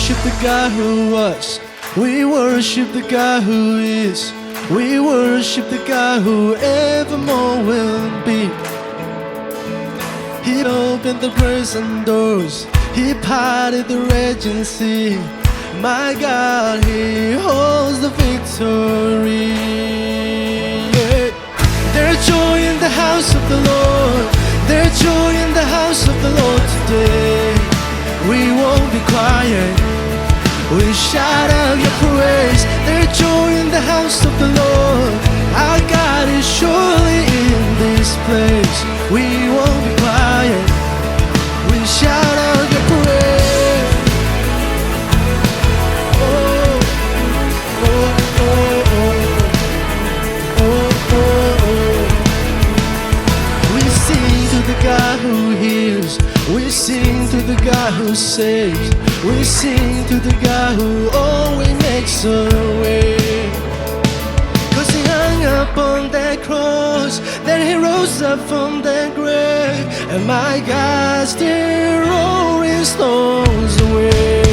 worship the God who was. We worship the God who is. We worship the God who evermore will be. He opened the prison doors. He parted the raging sea. My God, He holds the victory. Yeah. There's joy in the house of the Lord. There's joy in the house of the Lord today. We won't be quiet. We shout out your praise. There's joy in the house of the Lord. Our God is surely in this place. We won't be quiet. We shout out your praise. Oh, oh, oh, oh, oh, oh, oh. We sing to the God who heals. We sing to the God who saves. We sing to the God who always makes a way. 'Cause He hung up on that cross, then He rose up from that grave, and my God still rolling stones away.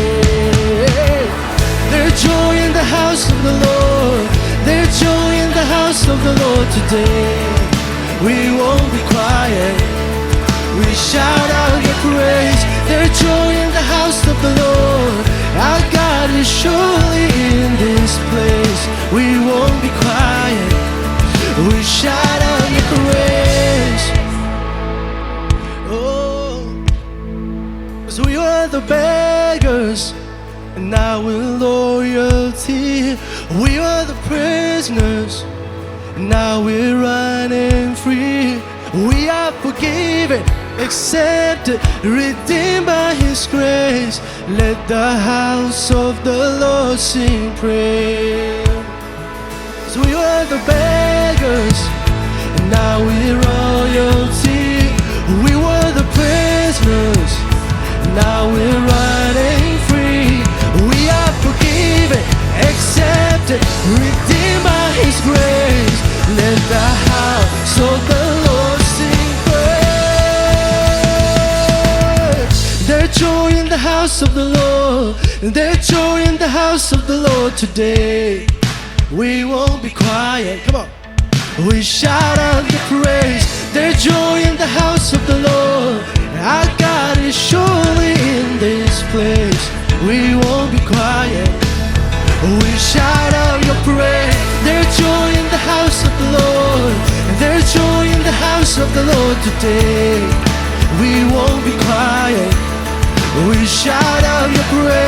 There's joy in the house of the Lord. There's joy in the house of the Lord today. We won't be quiet. We shout out your praise. There's joy in the house of the Lord. Our God is surely in this place. We won't be quiet. We shout out your praise. Oh, 'cause we were the beggars, and now we're loyalty. We were the prisoners, and now we're running free. We are forgiven, accepted, redeemed by His grace. Let the house of the Lord sing praise. So we were the beggars, and now we're royalty. We were the prisoners, and now we're running free. We are forgiven, accepted, redeemed by His grace. Let the house of the Lord sing praise. There's joy in the house of the Lord. There's joy in the house of the Lord today. We won't be quiet. Come on. We shout out your praise. There's joy in the house of the Lord. Our God is surely in this place. We won't be quiet. We shout out your praise. There's joy in the house of the Lord. There's joy in the house of the Lord today. We won't be quiet. We shout out your praise.